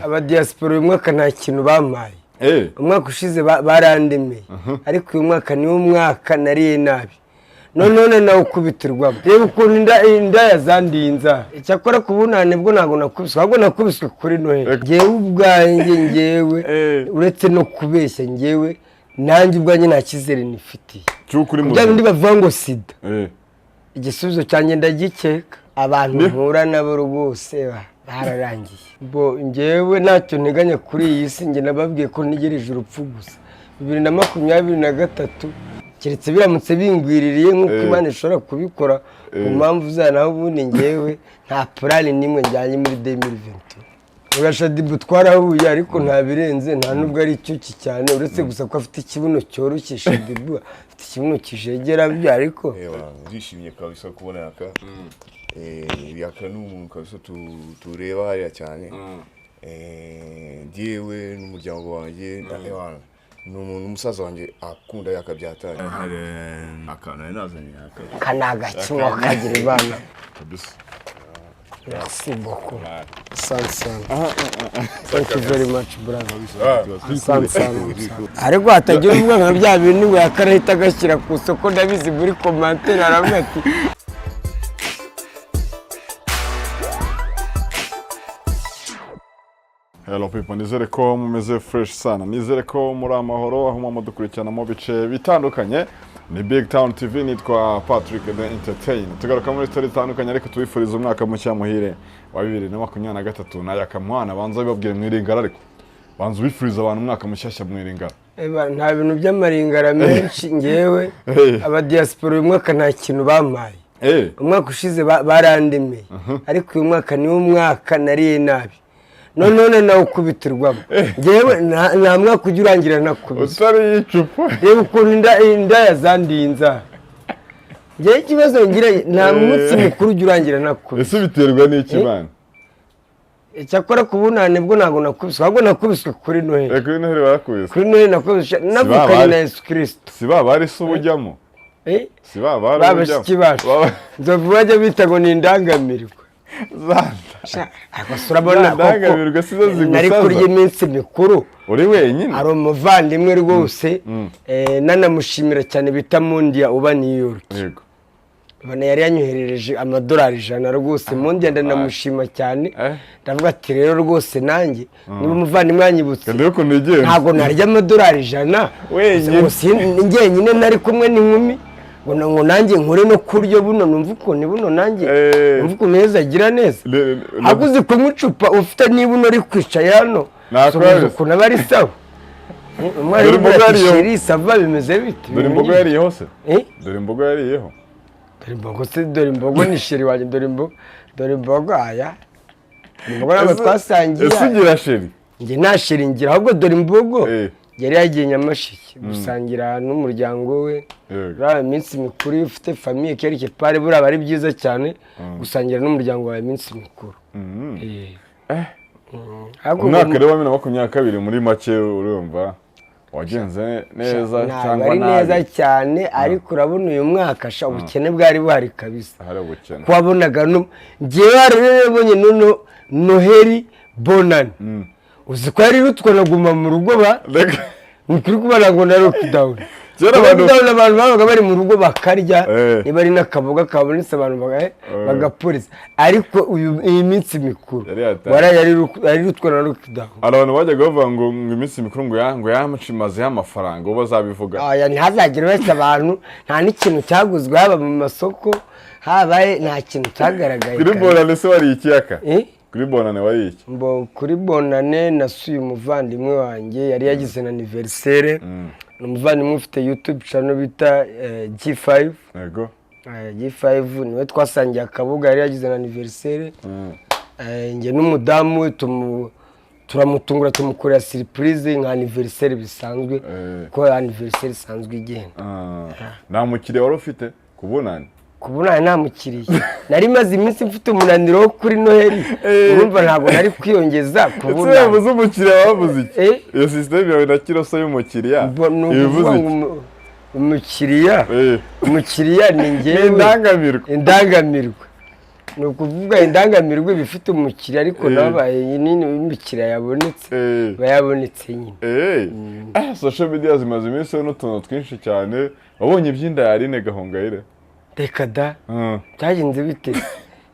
aba Diaspora uyu mwaka nta kintu bampaye. Umwaka ushize barandemeye. Ariko uyu mwaka ni umwaka nariye nabi. None nawe ukubitirwamo. Reba ukuntu inda yazandinza. Icyakora kubunane bwo ntago nakubiswe. Ahubwo nakubiswe kuri Noheli. Ngewe ubwanjye ngewe uretse no kubeshya ngewe nanjye ubwanjye nta cyizere nifitiye. Bya bindi bavuga ngo SIDA. Igisubizo cyanjye ndagikeka. Abantu mpura nabo rwose bararangiye. Bo ngewe ntacyo nteganya kuri iyi si, nge nababwiye ko ntegereje urupfu gusa. 2023 keretse biramutse bingwiririye nk'uko Imana ishobora kubikora ku mpamvu zanaho ubundi ngewe nta plan nimwe njyanye muri 2020. SHADYBOO twarahuye ariko nta Birenze, nta nubwo ari cyuki cyane uretse gusa ko afite ikibuno cyoroshye. SHADYBOO afite ikibuno kijegera byo ariko ndishimye kabisa kubona YAKA. YAKA n'umuntu kabisa tureba hariya cyane. Ndiyewe n'umuryango wanjye n'umuntu umusaza wanjye akunda YAKA byatanye. Akana nazanye YAKA. Kanaga kimwe kagira ibana. Kabisa. Merci beaucoup. Thank you very much, brother. Ariko hatagira umwana bya bintu ngo YAKA ahita agashyira ku soko ndabizi muri commentaire aravuga ati Hello people, nizere ko mumeze fresh sana. Nizere ko muri amahoro aho mudukurikirana mu bice bitandukanye. Ni Bigtown TV, nitwa Patrick the Entertainer. Tugaruka muri story zitandukanye ariko tubifuriza umwaka mushya muhire wa 2023 na YAKA mwana banza bibabwire mwiringara ariko. Banza ubifuriza abantu umwaka mushyashya mwiringara. Nta bintu by'amaringara menshi ngewe aba Diaspora uyu mwaka nta kintu bampaye. Umwaka ushize barandemeye. Ariko uyu mwaka ni umwaka nariye nabi. None nawe ukubitirwamo. Ngewe nta mwaka ujya urangira nakubise. Utari icupa. Reba ukuntu inda yazandinza. Ngewe ikibazo ngira nta munsi mukuru ujya urangira nakubise. Ese biterwa n'iki bana? Icyakora kubunane bwo ntago nakubiswe. Ahubwo nakubiswe kuri Noheli. Kuri Noheli barakubise. Kuri Noheli nakubiswe navukanye na Yesu Kristo. Si bari se ubujyamo. Si bari babashiki bacu. Nzovu bajya bita ngo ni indangamirwa. Zanda. Akosurabona ndangamirwa sizo zigusaza. Nari kurya iminsi mikuru. Uri wenyine. Ari umuvandimwe rwose nanamushimira cyane bita Mundia uba New York. Yego. Bana yari yanyoherereje amadolari 100 rwose. Mundia ndanamushima cyane. Ndavuga ati rero rwose nanjye niba umuvandimwe yanyibutse. Ntago narya amadolari 100. Wenyine. Ngiye nyine nari kumwe n'inkumi. Ngo nanjye nkore no kuryo buno numva ukuntu buno nanjye numva ukuntu neza agira neza. Aguze kumucupa ufite nibuno uri kwicaye hano. Nakubaza ukuntu abari sawa. Umwari w'umugari sava bimeze bite? Dore imbogo yariyeho se? Dore imbogo yariyeho. Dore imbogo ni sheri wanjye dore imbogo aya. Imbogo nabo twasangiye. Ese ugira sheri? Nge nta sheri ngira ahubwo dore imbogo. Yari yagiye Nyamashiki gusangira n'umuryango we. Raba iminsi mikuru ufite famille quelque part buraba ari byiza cyane gusangira n'umuryango wa iminsi mikuru. Umwaka rero wa 2022 muri make urumva wagenze neza cyangwa nabi? Neza cyane ariko urabona uyu mwaka ubukene bwari buhari kabisa. Kwabonaga ngewe arebonye Noheli bonane. Uzi ko ari rutwanaguma mu rugo Nikuri kubana ngo na lockdown. Abantu babaga bari mu rugo bakarya niba ari nakaboga kabonetse abantu bagapolisa. Ariko iyi minsi mikuru yari rutwana lockdown. Abantu bajyaga bavuga ngo iminsi mikuru ngo yamucimaze y'amafaranga ubo zabivuga. Aya ntihazagira wese abantu nta n'ikintu cyaguzwe haba mu masoko habaye nta kintu cyagaragaye. Kuri bonane se wari iki YAKA? Kuri bonane wari iki? Kuri bonane nasuye umuvandimwe wanjye yari yagize na anniversaire. Umuvandimwe ufite YouTube channel bita G5. Yego. G5 niwe twasangiye akabuga yari yagize na anniversaire. Nge n'umudamu we turamutungura tumukorera surprise nka anniversaire bisanzwe ko anniversaire isanzwe igenda. Nta mukiriya wari ufite kubonana? Kubona nta mukiriya. Nari maze iminsi mfite umunaniro wo kuri Noheli. Urumva ntago nari kwiyongeza kubona. Ese yavuze umukiriya wavuze iki? Iyo system yawe nakiroso y'umukiriya. Ivuze umukiriya ni ngewe. Indangamirwa. ni ukuvuga indangamirwa bifite umukiriya ariko nabaye nini w'imikiriya yabonetse bayabonetse nyine social media zimaze iminsi n'utuntu twinshi cyane wabonye iby'inda yarine Gahongayire reka da byagenze bite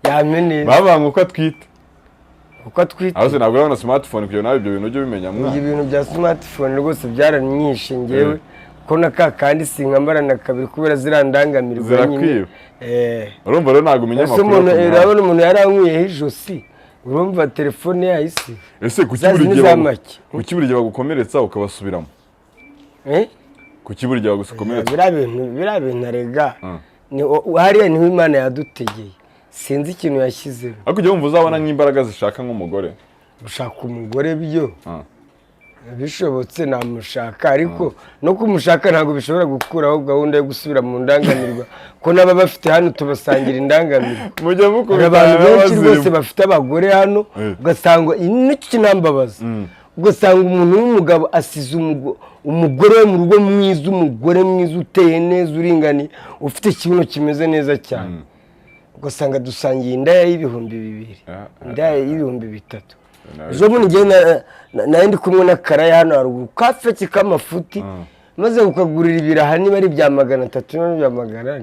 yamenye babanga uko atwite aho ntabwo urabona smartphone kugira nawe ibyo bintu ujye ubimenya mwana ibintu bya smartphone rwose byaranyishe ngewe ko naka kandi sinkambara na kabiri kubera zirandangamirwa nyine urumva rero ntabwo umenya amakuru urabona umuntu yarankwiyeho ijosi urumva telefone yahise ese kuki buri gihe bagukomeretsa ukabasubiramo kuki buri gihe bagukomeretsa biriya bintu arega hariya niho Imana yadutegeye sinzi ikintu yashyizeho ariko ujya wumva uzabona nk'imbaraga zishaka nk'umugore gushaka umugore byo bishobotse namushaka ariko no kumushaka ntabwo bishobora gukuraho gahunda yo gusubira mu ndangamirwa ko naba bafite hano tubasangira indangamirwa abantu benshi rwose bafite abagore hano ugasanga n'iki kinambabaza ugasanga umuntu w'umugabo asize umugore we mu rugo mwiza umugore mwiza uteye neza uringaniye ufite ikibuno kimeze neza cyane ugasanga dusangiye indaya y'ibihumbi 2 indaya y'ibihumbi 3 ejo bundi ngiye nari ndi kumwe n'akaraya hano haruguru kafeke k'amafuti maze ukagurira ibiraha niba ari bya 300 n'ibya 400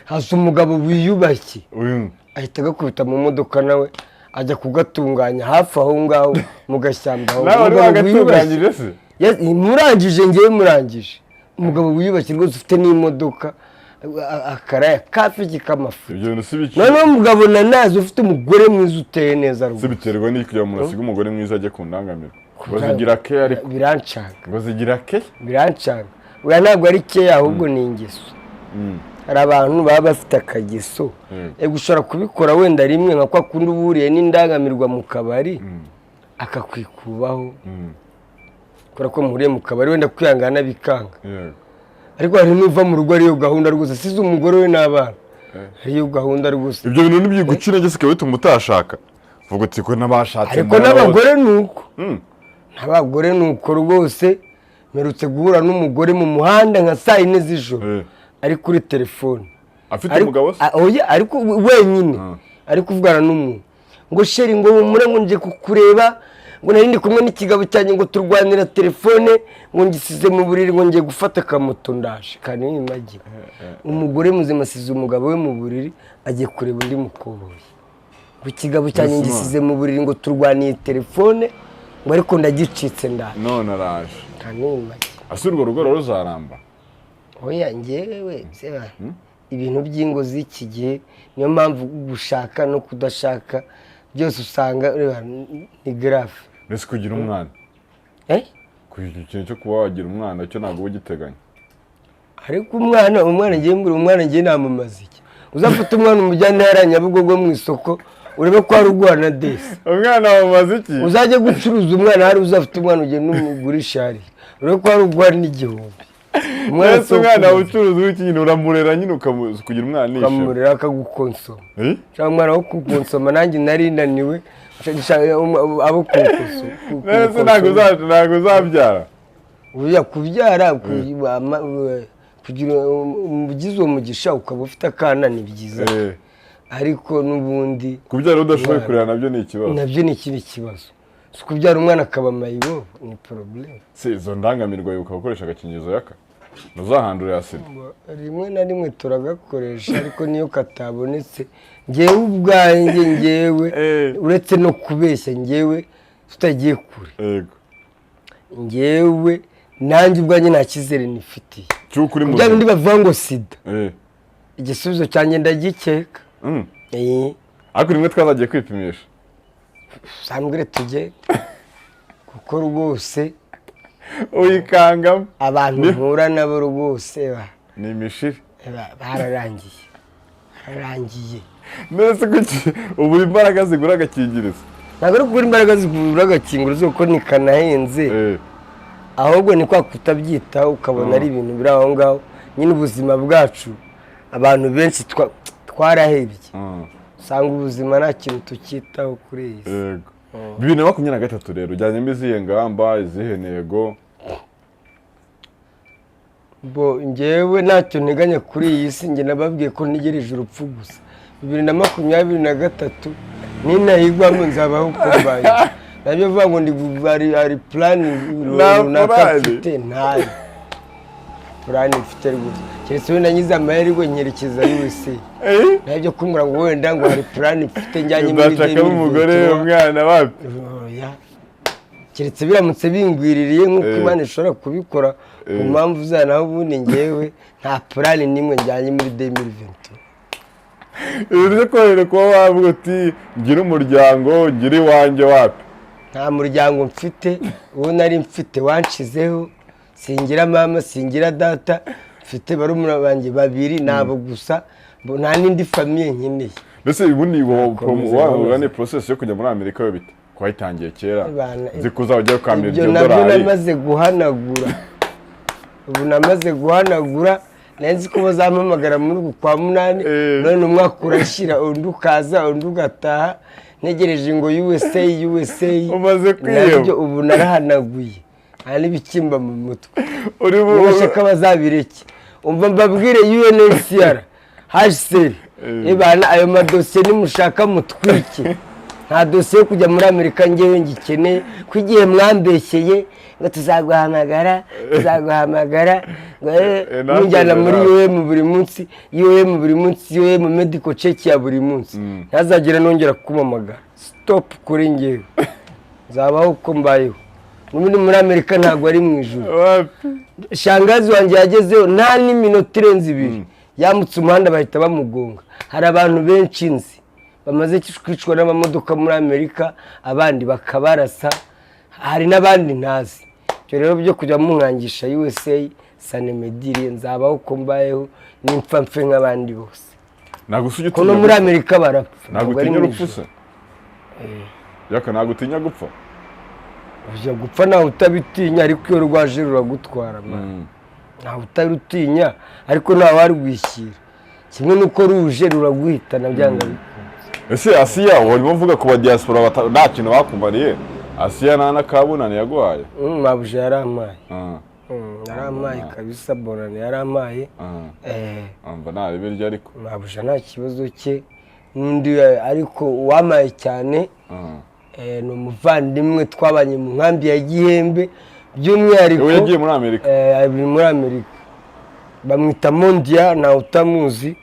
hasi umugabo wiyubashye ahita agakubita mu modoka nawe ajya kugatunganya hafi aho ngaho mu gashyamba murangije umugabo wiyubashye rwose ufite n'imodoka akaraya kafiki k'amafu noneho umugabo nanazi ufite umugore mwiza uteye neza rwose biterwa n'iki kugira umuntu asiga umugore mwiza ajye ku ndangamirwa bazigira ke ariko birancanga bazigira ke birancanga oya ntabwo ari ke ahubwo ni ingeso hari abantu baba bafite akageso ushobora kubikora wenda rimwe nka kwa kundi uburiye n'indangamirwa mu kabari akakwikubaho kubera ko muhuriye mu kabari wenda kwihangana bikanga ariko hari n'uva mu rugo ariyo gahunda rwose asize umugore we n'abana ariyo gahunda rwose ibyo bintu n'ibyigucira ngese kaba bituma utashaka vuga uti ko n'abashatse ariko n'abagore nuko n'abagore nuko rwose mperutse guhura n'umugore mu muhanda nka 4 z'ijoro ari kuri telefone afite umugabo se oya ariko wenyine ari kuvugana n'umuntu ngo sheri ngo mumure ngo nje kukureba ngo narindi kumwe n'ikigabo cyanye ngo turwanira telefone ngo ngisize mu buriri ngo ngiye gufata kamoto ndaje kandi nimagi umugore muzima asize umugabo we mu buriri agiye kureba undi mukoboyi ngo ikigabo cyanye ngisize mu buriri ngo turwaniye telefone ngo ariko ndagicitse ndaje none araje kandi nimagi asubirwa urugo ruzaramba oya ngewe seba ibintu by'ingo z'iki gihe niyo mpamvu gushaka no kudashaka byose usanga ni grave mbese kugira umwana kugira ikintu cyo kuba wagira umwana cyo ntabwo ugiteganya ariko umwana ngiye namamaza iki uzafata umwana umujyane hariya Nyabugogo mu isoko urebe ko hari urwana desi umwana wamaze iki uzajya gucuruza umwana hari uzafite umwana ugenda umugurisha hariya urebe ko hari urwana n'igihumbi umwana ucuruza w'ikintu uramurera nyine kugira umwana nishe ukamurera akagukonsoma cyangwa umwana wo kukonsoma nanjye nari naniwe abo kukonsoma ntabwo uzabyara uya kubyara kugira umugizi uwo mugisha ukaba ufite akana ni byiza ariko n'ubundi kubyara udashoboye kurera nabyo ni ikibazo nabyo ni ikindi kibazo kubyara umwana akaba mayibobo ni problème izo ndangamirwa ukaba ukoresha agakingirizo YAKA ntuzahandurira SIDA rimwe na rimwe turagakoresha ariko niyo katabonetse ngewe ubwanjye ngewe uretse no kubeshya ngewe tutagiye kure ngewe nanjye ubwanjye nta cyizere nifitiye kugira ngo bavuga ngo SIDA igisubizo cyanjye ndagikeka ariko rimwe twazagiye kwipimisha sambwire tujye kuko rwose uyikangamo abantu mpura nabo rwose ni imishiri bararangiye mbese kuki ubu imbaraga zigura agakingirizo ntabwo ari ukugura imbaraga zigura agakingirizo kuko ni kanahenze ahubwo ni kwa kutabyitaho ukabona ari ibintu biri aho ngaho nyine ubuzima bwacu abantu benshi twarahebye usanga ubuzima nta kintu tukitaho kuri iyi si 2023 rero ujyanyemo izihe ngamba izihe ntego ngewe ntacyo nteganya kuri iyi si njye nababwiye ko ntegereje urupfu gusa 2023 ninahigwamo nzabaho kumbaye nabyo vuga ngo ndi ari plan runaka mfite ntayo plan mfite rwose keretse we nanyiza amahirwe nyerekeza USA nabyo kumura ngo wenda ngo hari plan mfite njyanye muri ndashaka umugore umwana wapi keretse biramutse bingwiririye nk'uko Imana ishobora kubikora ku mpamvu za naho ubundi ngewe nta plan nimwe njyanye muri 2020 Ibyo kwere ko wavuga uti ngira umuryango ngira iwanjye wapi nta muryango mfite uwo nari mfite wanshizeho singira mama singira data mfite barumuna banjye babiri nabo gusa nta n'indi famille nkeneye mbese ubundi wavuga ni process yo kujya muri Amerika yo bite kwayitangiye kera zikuza ujya kwamira $1 nabyo namaze guhanagura ubu namaze guhanagura nenzi ko bazampamagara muri kwa munani none umwaka urashira undi ukaza undi ugataha negereje ngo USA umaze kwiyeba nabyo ubu narahanaguye ari bikimba mu mutwe uri bashaka bazabireke umva mbabwire UNHCR HCR ebana ayo madosiye nimushaka mutwike nta dosiye kujya muri Amerika ngewe ngikeneye kwigiye mwambeshyeye ngo tuzaguhamagara njyana muri UM buri munsi UM medical check ya buri munsi ntazagira nongera kumamagara stop kuri ngewe zabaho uko mbayeho n'ubundi muri Amerika ntabwo ari mu ijuru shangazi wanjye yagezeho nta n'iminota irenze 2 yamutse umuhanda bahita bamugonga hari abantu benshi nzi bamaze kwicwa n'amamodoka muri Amerika abandi bakabarasa hari n'abandi ntazi cyo rero byo kujya munkangisha USA sanemedire nzabaho uko mbayeho nimpfa mfe nk'abandi bose nagusuje kono muri Amerika barapfa nagutinya urupfuse yaka nagutinya gupfa ujya gupfa nawe utabitinya ariko iyo rwaje ruragutwara nawe utarutinya ariko nawe warwishyira kimwe nuko ruje ruraguhitana byanga ese Asiya urimo uvuga ku ba diaspora nta kintu bakumbariye Asiya nana kabunane yaguhaye mabuje yaramaye yaramaye kabisa bonane yaramaye amba nabe birya ariko mabuje nta kibazo cye n'undi ariko wamaye cyane no muvandimwe twabanye mu nkambi ya Gihembe by'umwihariko yagiye muri Amerika muri Amerika bamwita Mondia na utamuzi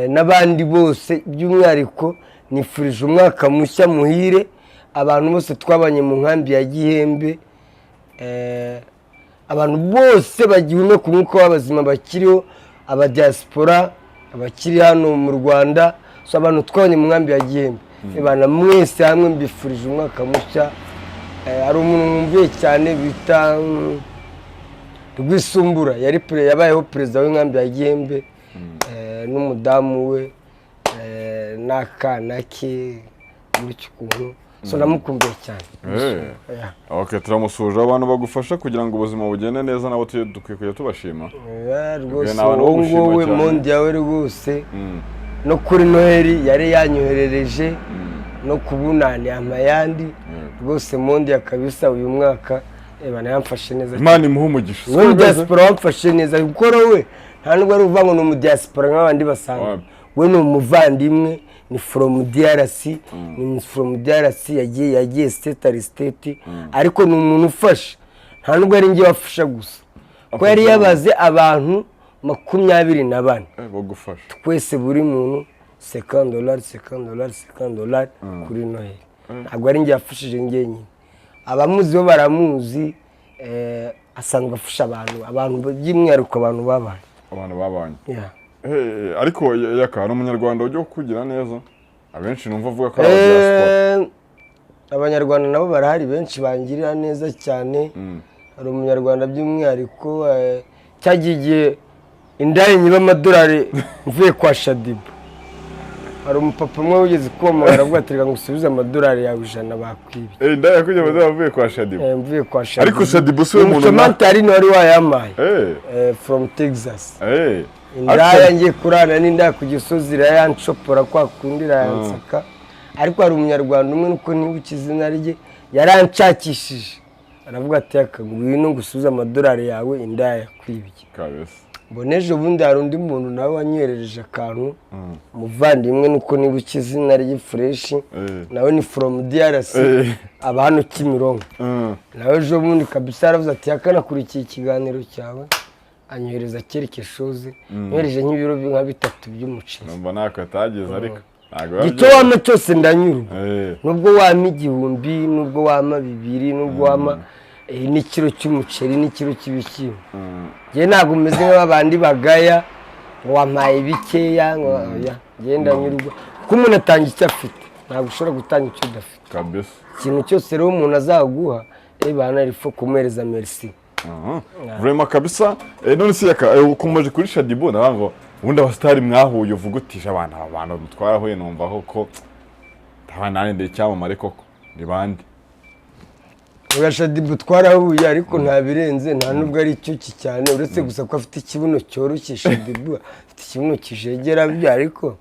n'abandi bose by'umwihariko nifurije umwaka mushya muhire abantu bose twabanye mu nkambi ya Gihembe abantu bose bagihume ku mwuka w'abazima bakiriho aba diaspora abakiri hano mu Rwanda so abantu twabanye mu nkambi ya Gihembe bana mwese hamwe mbifurije umwaka mushya ari umuntu mwumviye cyane bita Rwisumbura yabayeho perezida w'inkambi ya Gihembe n'umudamu we n'akana ke muri cyukuntu so namukumbuye cyane okay turamusuje abantu bagufasha kugira ngo ubuzima bugende neza nabo dukwiye kujya tubashima rwose wowe Mondia we rwose no kuri Noheli yari yanyoherereje no kubunani amayandi rwose Mondia kabisa uyu mwaka bana yamfashe neza Imana imuha umugisha we diaspora wamfashe neza kuko we nta nubwo ari uvuga ngo ni diaspora nk'abandi basanga we ni umuvandimwe ni from DRC ni from DRC yagiye state ariko ni umuntu ufasha nta nubwo ari ngiye wafasha gusa ko yari yabaze abantu 24 bagufasha twese buri muntu $50 kuri Noheli ntabwo ari ngiye yafashije ngenyine abamuzi bo baramuzi asanzwe afasha abantu by'imwihariko abantu babanye ariko yaka no umunyarwanda ujye kugira neza abenshi numva avuga ko ari diaspora abanyarwanda nabo barahari benshi bangirira neza cyane hari umunyarwanda by'umwihariko cyagiye indayi nyiba $1 mvuye kwa SHADYBOO hari umupapa umwe wigeze komara avuga ati reka ngusubize $100 yawe 100 bakwibye indayi yakujya $100 mvuye kwa SHADYBOO mvuye kwa SHADYBOO ariko SHADYBOO se umuntu umutari wari wayamaye from Texas indaya ngiye kurana n'indaya ku Gisozi yaranshopora kwa kundi yansaka ariko hari umunyarwanda umwe nuko ntibuki izina rye yaranshakishije aravuga ati akagwino ngusubiza $100 yawe indaya yakwibye kabisa mboneje ubundi hari undi muntu nawe wanyoherereje akantu umuvandimwe nuko niba ukizina rye fresh nawe ni from DRC aba hano Kimironko nawe ejo bundi kabisa yaravuze ati yakanakurikiye ikiganiro cyawe anyohereza kereke shoze nyohereje nk'ibiro nka 3 by'umuceri numva nako atageze ariko icyo wama cyose ndanyurwa nubwo wama 1000 nubwo wama 2 nubwo wama n'ikiro cy'umuceri n'ikiro cy'ibishyimbo je ntago umeze nk'abandi bagaya wampaye bikeya genda nyurwa ko umuntu atanga icyo afite ntabwo ushobora gutanga icyo udafite kabisa ikintu cyose rero umuntu azaguha bana rifo kumuhereza merci vraiment kabisa none si yaka ukomeje kuri SHADYBOO nabango ubundi abastari mwahuye uvuga utisha abantu twarahuye numvaho ko ntabana ndende cyamamare koko ni bandi SHADYBOO twarahuye ariko nta birenze nta nubwo ari cyuki cyane uretse gusa ko afite ikibuno cyoroshye SHADYBOO afite ikibuno kijegera byo ariko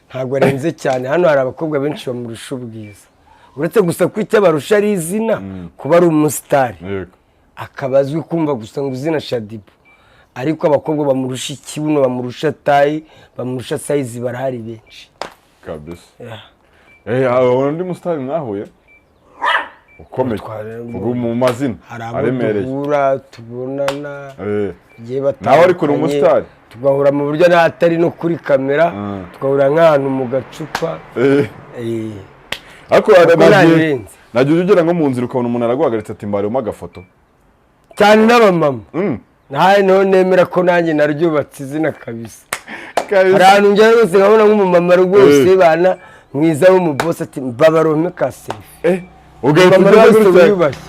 ntabwo arenze cyane hano hari abakobwa benshi bamurusha ubwiza uretse gusa ko icyo barusha ari izina kuba ari umusitari akabazwi kumva gusa ngo izina SHADYBOO ariko abakobwa bamurusha ikibuno bamurusha tayi bamurusha size barahari benshi kabisa undi musitari mwahuye ukomeye vuga mu mazina aremereye tubonana nawe ariko uri umusitari tugahura mu buryo n'atari no kuri kamera tugahura nk'ahantu mu gacupa ariko nagiye ugera nko mu nzira ukabona umuntu araguhagaritse ati mbaremo agafoto cyane n'abamama nawe nemera ko nanjye naryubatse izina kabisa hari ahantu njya rwose nkabona nk'umumama rwose bana mwiza w'umubosi ati mbabarome ka selfie ugahita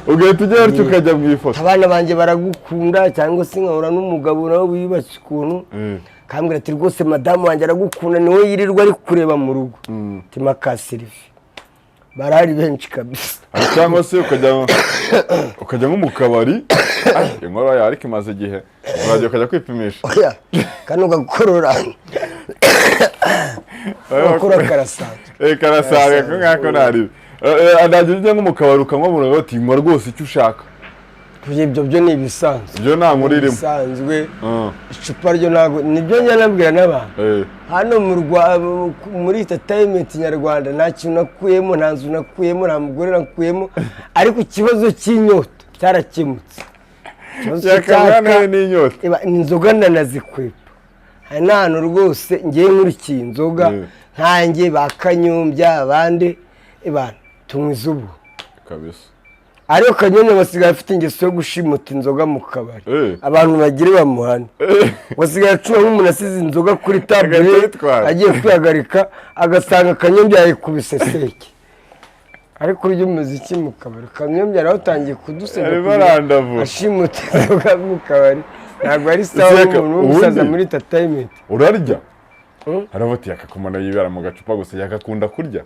ujya gutyo ukajya mu ifoto abana banjye baragukunda cyangwa se nkahura n'umugabo nawe wiyubashye ukuntu kambwira ati rwose madamu wanjye aragukunda niwe yirirwa ari kureba mu rugo tima ka selfie barahari benshi kabisa cyangwa se ukajya nko mu kabari inkora yawe ariko imaze igihe ukajya kwipimisha kano gakorora karasanga ko nkako ntaribe adagira ujya nko mu kabari ukanywa mu rugo ati nywa rwose icyo ushaka ibyo byo ni ibisanzwe ibyo nta muririmo bisanzwe icupa ryo ntabwo nibyo njya nabwira n'abantu hano muri entertainment nyarwanda nta kintu nakuyemo nta nzu nakuyemo nta mugore nakuyemo ariko ikibazo cy'inyota cyarakemutse inzoga ndanazikwepa hari n'ahantu rwose ngiye nkurikiye inzoga nkanjye bakanyombya abandi tunywa izubu kabisa ariko Kanyombya basigaye afite ingeso yo gushimuta inzoga mu kabari abantu bagire bamuhane basigaye acuma nk'umuntu asize inzoga kuri table agiye kwihagarika agasanga Kanyombya yayikubise seke ariko urya umuziki mu kabari Kanyombya nawe utangiye kudusenya ashimuta inzoga mu kabari ntabwo ari sawa umuntu w'umusaza muri entertainment urarya haravuti yakakomana yibera mu gacupa gusa yakakunda kurya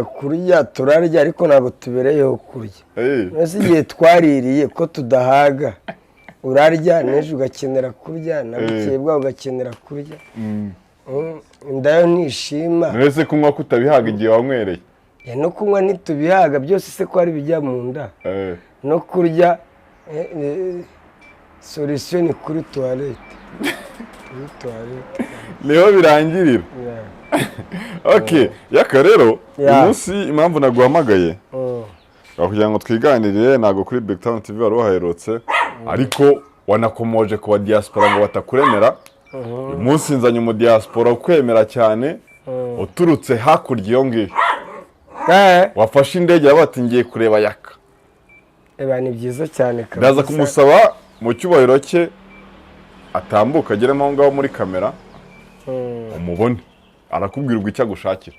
kurya turarya ariko ntabwo tubereyeho kurya nese igihe twaririye ko tudahaga urarya n'ejo ugakenera kurya na bukeye bwawe ugakenera kurya indayo ntishima nese kunywa kutabihaga igihe wanywereye no kunywa ntitubihaga byose se ko ari bijya mu nda no kurya solution kuri toilette niho birangirira okay yaka rero umunsi impamvu naguhamagaye kugira ngo twiganirire nago kuri Bigtown TV wari waherutse ariko wanakomoje ku Diaspora ngo batakuremera umunsi nzanye mu Diaspora ukwemera cyane uturutse hakurya iyo ngiyo wafashe indege yabatingiye kureba yaka ni byiza cyane kabisa ndaza kumusaba mu cyubahiro cye atambuka ageramo aho ngaho muri kamera umubone arakubwirwa icyo agushakira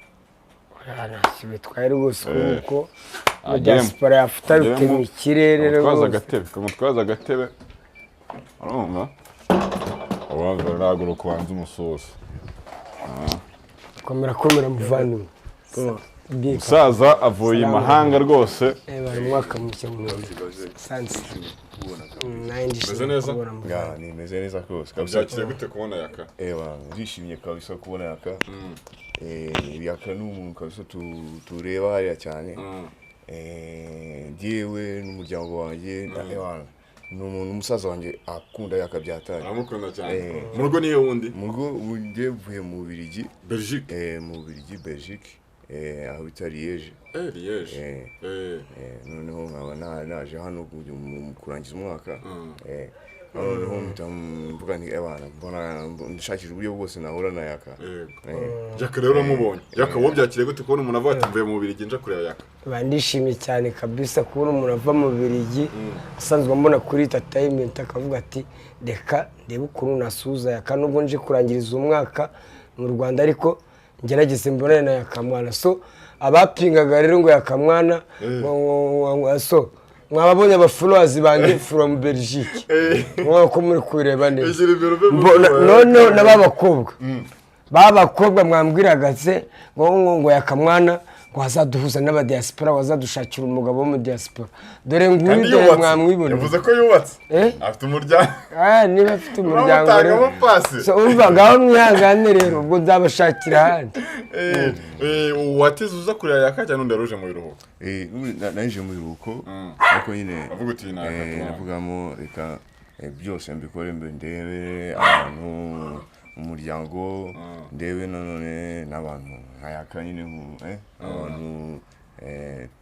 bitwaye rwose kuko Diaspora yafuta rutema ikirere twaza agatebe urumva ubanza uragura kubanza umusozi komera muvandimwe umusaza avuye imahanga rwose umwaka mushya mu sansi meze neza nimeze neza rwose byakiriye gute kubona yaka ndishimye kabisa kubona yaka yaka n'umuntu kabisa tureba hariya cyane njyewe n'umuryango wanjye umuntu umusaza wanjye akunda YAKA byatari. Aramukunda cyane. Mu rugo niyo wundi? Mu rugo ugiye vuye mu Bubiligi. Belgique. Mu Bubiligi Belgique. Aho bita Liège. Liège. Noneho nkaba naje hano kurangiza umwaka. Noneho mvuga nti abana mbona ndashakira uburyo bwose nahura na YAKA. YAKA rero uramubonye. YAKA wo byakire gute kubona umuntu avuga ati mvuye mu Bubiligi nje kureba YAKA? Bandishimye cyane kabisa kubona umuntu ava mu Bubiligi asanzwe mbona kuri entertainment akavuga ati reka ndebe ukuntu nasuza YAKA nubwo nje kurangiriza umwaka mu Rwanda ariko ngerageze mbonane na YAKA mwana. So abapingaga rero ngo YAKA mwana so mwababonye abafollowers banjye from Belgique ko muri kureba neza none n'abakobwa mwambwiraga se ngo YAKA mwana wazaduhuza n'aba Diaspora wazadushakira umugabo wo mu Diaspora dore nguri de mwamwibona yavuze ko yubatse afite umuryango niba afite umuryango rero so umva gaho mwihangane rero ubwo nzabashakira handi watize uza kureba YAKA cyane ndaruje mu biruhuko naje mu biruhuko ariko nyine avuga uti navugamo reka byose mbikore ndebe abantu umuryango ndebe none n'abantu nka YAKA nyine abantu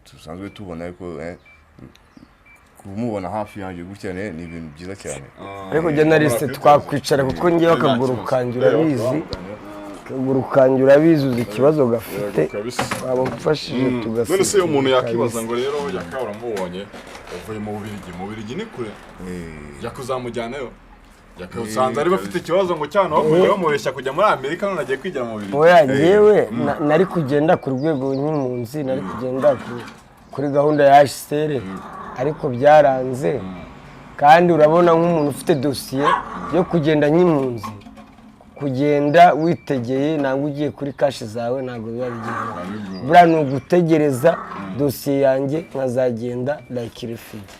tusanzwe tubona ariko kumubona hafi yanjye gutya ni ibintu byiza cyane. Ariko journaliste twakwicara kuko ngiye akaguru kanjura bizi akaguru kanjura bizuza ikibazo gafite abamfashije tugasaba. None se umuntu yakibaza ngo rero YAKA uramubonye uvuye mu Bubiligi ni kure YAKA uzamujyanayo YAKA usanze ari bafite ikibazo ngo cyane aho kujya bamureshya kujya muri Amerika none agiye kwigira mu Bubiligi. Oya yewe nari kugenda ku rwego nk'impunzi nari kugenda kuri gahunda ya HCR ariko byaranze kandi urabona nk'umuntu ufite dossier yo kugenda nk'impunzi kugenda witegeye ntabwo ugiye kuri kashi zawe ntabwo biba bigenda bura no gutegereza dossier yanjye nkazagenda like refugee.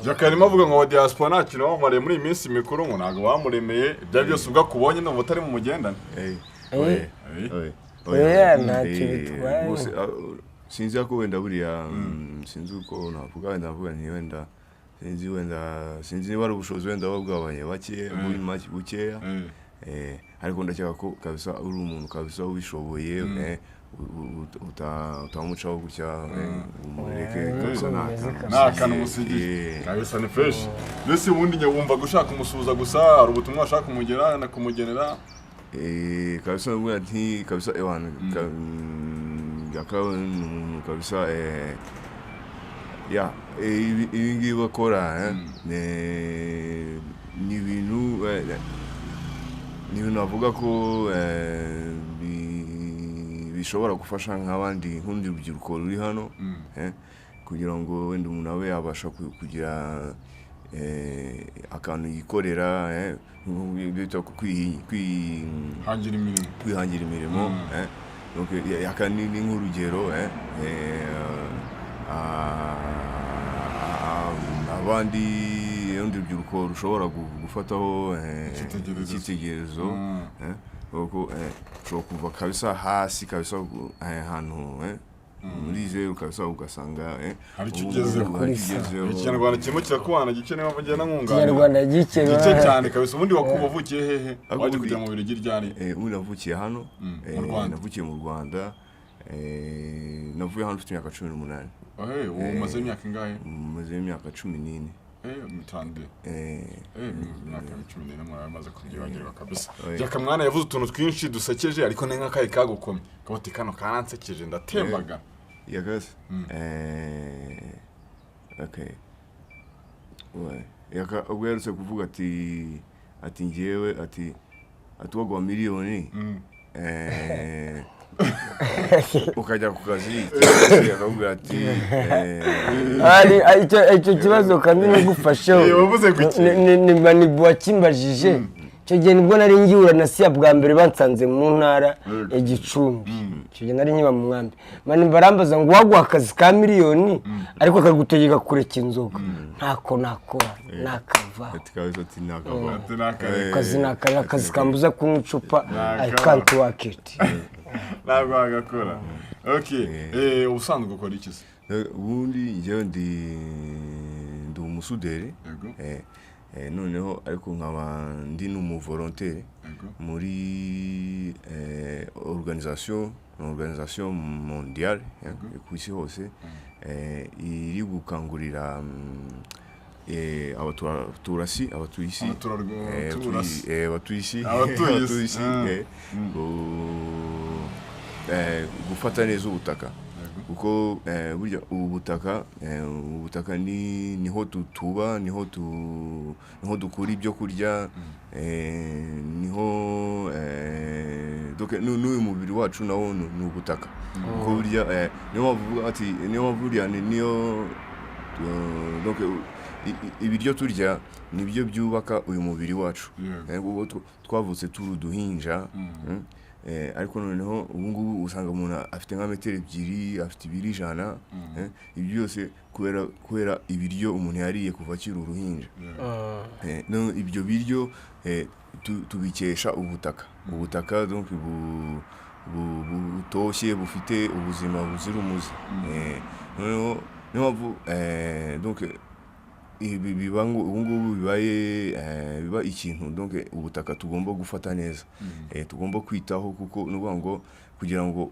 YAKA arimo avuga ngo Diaspora nta kintu bamumariye muri iyi minsi mikuru ngo ntabwo bamuremeye ibyo byose ubwo akubonye n'ubu utari mu mugendane. Ntacyo bitwaye sinzi ko wenda buriya sinzi uko navuga ni wenda sinzi niba ari ubushobozi wenda bwabanye bake muri make bukeya ariko ndakeka ko kabisa uri umuntu kabisa ubishoboye utamucaho gutya umureke kabisa nta kantu musigiye kabisa ni fresh. Mbese ubundi wumva gushaka umusuhuza gusa hari ubutumwa ashaka kumugenera kabisa n'ubwo nti kabisa ewana YAKA kabisa ibi ngibi bakora ni ibintu navuga ko bishobora gufasha nk'abandi nk'undi rubyiruko ruri hano kugira ngo wenda umuntu abe yabasha kugira akantu yikorera bita kwihangira imirimo. Donc YAKA ni nk'urugero abandi undi rubyiruko rushobora gufataho icyitegererezo kuko ushobora kuva kabisa hasi kabisa ahantu muri zeru kabisa ugasanga hari ikigezeho ikinyarwanda kirimo kirakubana gikeneye amagenda nkungana ikinyarwanda gice cyane kabisa ubundi wavukiye hehe waje kujya mu Bubiligi ryari? Ubundi navukiye hano navukiye mu Rwanda navuye hano mfite imyaka 18. Umaze imyaka ingahe? Umaze imyaka 14. Mutande imyaka 14 mwamaze kubyibagirwa kabisa. YAKA mwana yavuze utuntu twinshi dusekeje ariko ni nk'akayi kagukomye kaboti kano karansekeje ndatembaga YAKA okay YAKA ubwo yarutse kuvuga ati ngewe ati wagwa miliyoni ukajya ku kazi akavuga ati icyo kibazo kandi nigufasheho ni manibu wakimbajije icyo gihe nibwo nari ngiura na siya bwa mbere bansanze mu ntara ya Gicumbi icyo gihe nari nkiba mu mwambi mani barambaza ngo waguha akazi ka miliyoni ariko akagutegeka kureka inzoga ntako nakora nakava akazi kambuza kunywa icupa I can't work it ntabwo agakora. Okay ubusanzwe ukora iki se? Ubundi njyewe ndi ndi umusuderi noneho ariko nkaba ndi n'umuvolontaire muri organisation mondiale ku isi hose iri gukangurira abatuye isi gufata neza ubutaka kuko burya ubutaka niho tutuba niho dukura ibyo kurya niho n'uyu mubiri wacu nawo ni ubutaka kuko burya niyo burya niyo ibiryo turya nibyo byubaka uyu mubiri wacu twavutse turi uduhinja ariko noneho ubu ngubu usanga umuntu afite nka metero 2 afite ibiri 100 ibyo byose kubera ibiryo umuntu yariye kuva akiri uruhinja ibyo biryo tubikesha ubutaka donc butoshye bufite ubuzima buzira umuze noneho donc biba ubungubu biba ikintu donc ubutaka tugomba gufata neza tugomba kwitaho kuko nuvuga ngo kugira ngo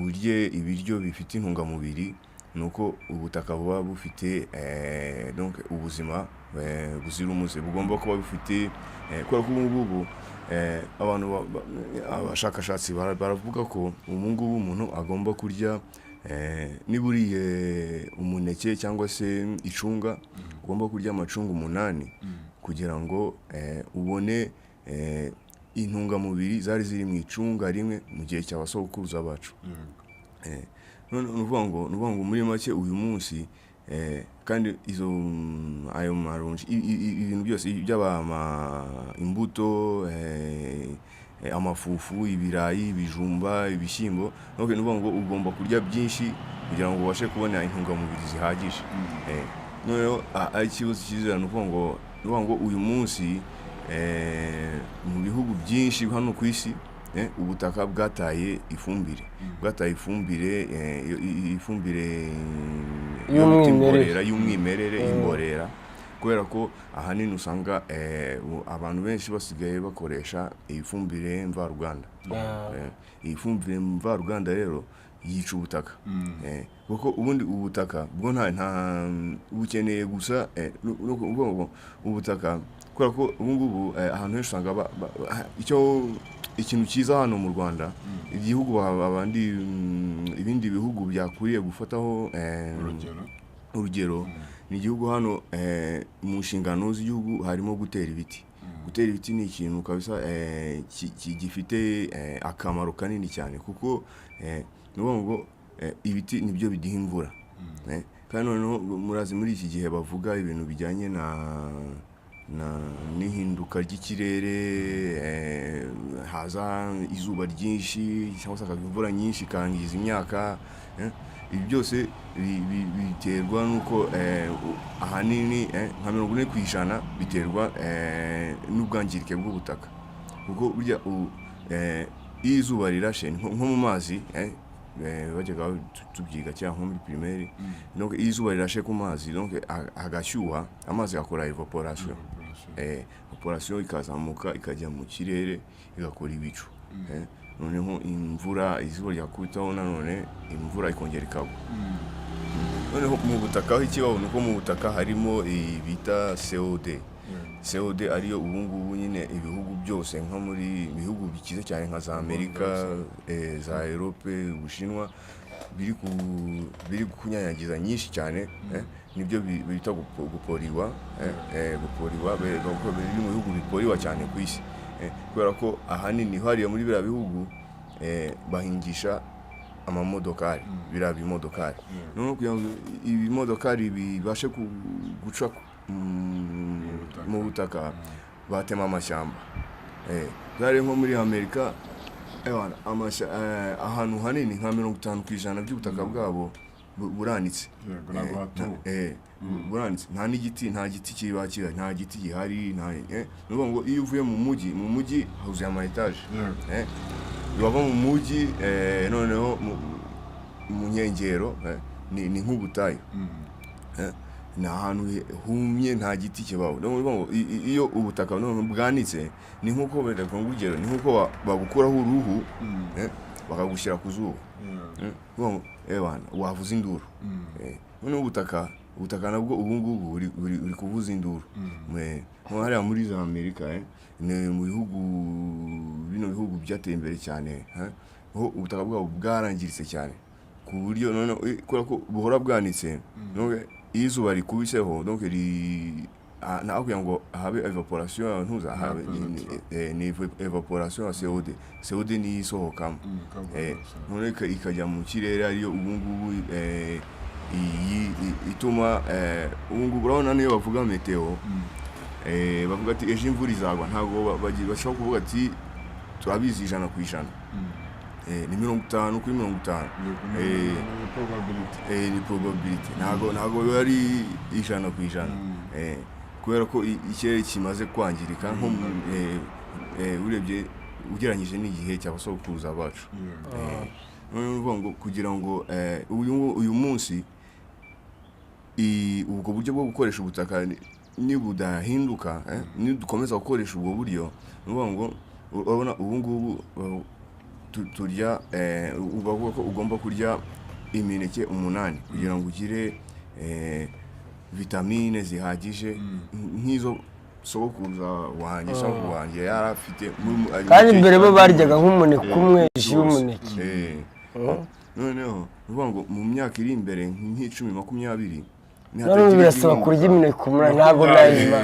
urye ibiryo bifite intungamubiri nuko ubutaka buba bufite donc ubuzima buzira umuze bugomba kuba bufite kubera ko ubungubu abantu abashakashatsi baravuga ko ubungubu umuntu agomba kurya niburiye umuneke cyangwa se icunga ugomba kurya amacunga 8 kugira ngo ubone intungamubiri zari ziri mu icunga rimwe mu gihe cy'abasokuruza bacu none nuvuga ngo muri make uyu munsi kandi ayo maronji ibintu byose by'abama imbuto amafufu ibirayi ibijumba ibishyimbo nuko nuvuga ngo ugomba kurya byinshi kugira ngo ubashe kubona intungamubiri zihagije noneho ikibazo kizira nuvuga ngo uyu munsi mu bihugu byinshi hano ku isi ubutaka bwataye ifumbire y'umwimerere imborera kubera ko ahanini usanga abantu benshi basigaye bakoresha ifumbire mvaruganda ifumbire mvaruganda rero yica ubutaka kuko ubundi ubutaka bwo nta bukeneye gusa ubutaka kubera ko ubungubu ahantu henshi usanga ikintu cyiza hano mu Rwanda igihugu ibindi bihugu byakuriye gufataho urugero ni igihugu hano mu nshingano z'igihugu harimo gutera ibiti ni ikintu kabisa gifite akamaro kanini cyane kuko nuvuga ngo ibiti nibyo bidiha imvura kandi noneho murazi muri iki gihe bavuga ibintu bijyanye n'ihinduka ry'ikirere haza izuba ryinshi cyangwa se imvura nyinshi kangiza imyaka ibi byose biterwa nuko ahanini nka 40% biterwa n'ubwangirike bw'ubutaka kuko burya izuba rirashe nko mu mazi bajyaga tubyiga cyangwa nko muri primaire donc izuba rirashe ku mazi donc agashyuha amazi akora evaporation evaporation ikazamuka ikajya mu kirere igakora ibicu noneho imvura izuba ryakubitaho nanone imvura ikongera ikagwa noneho mu butaka ikibaho nuko mu butaka harimo ibita CO2 ariyo ubungubu nyine ibihugu byose nka muri bihugu bikize cyane nka za Amerika za Europe Ubushinwa biri kunyanyagiza nyinshi cyane nibyo bita guporiwa biri mu bihugu biporiwa cyane ku isi kubera ko ahanini hariya muri biriya bihugu bahingisha amamodokari biriya bimodokari none kugira ngo ibimodokari bibashe guca mu butaka batema amashyamba zari nko muri Amerika ahantu hanini nka 50% by'ubutaka bwabo buranitse buranitse nta giti kibakira nta giti gihari nuvuga ngo iyo uvuye mu mujyi huzuye ama etage bava mu mujyi noneho mu nkengero ni nk'ubutayu na ahantu humye nta giti kibaho iyo ubutaka bwanitse ni nkuko benda kongugero ni nkuko bagukuraho uruhu bakagushyira ku zuba ebana wavuza induru none ubutaka nabwo ubu ngubu uri kuvuza induru hariya muri za Amerika ni mu bihugu byateye imbere cyane ho ubutaka bwabo bwarangiritse cyane ku buryo none kubera ko buhora bwanitse none izuba rikubiseho donc naho kugira ngo habe evaporation ntuza habe ni evaporation ya CO2 ni isohokamo none ikajya mu kirere ariyo ubu ngubu ituma ubu ngubu urabona niyo bavuga meteo bavuga ati ejo imvura izagwa ntago bashaka kuvuga ati turabizi 100%. Ni 50 kuri 50 ni probability ntago yari 100%. Kubera ko ikirere kimaze kwangirika nko urebye ugeranyije n'igihe cy'abasokuruza bacu ngo kugira ngo uyu munsi ubwo buryo bwo gukoresha ubutaka nibudahinduka nidukomeza gukoresha ubwo buryo ngo urabona ubu ngubu turya ubavuga ko ugomba kurya imineke 8 kugira ngo ugire vitamine zihagije nk'izo sokuruza wanjye cyangwa wanjye yarafite kandi mbere bo baryaga nk'umuneke umwe y'umuneke noneho uvuga ngo mu myaka iri imbere nk'10-20 none birasaba kurya imineke umwe ntabwo nayima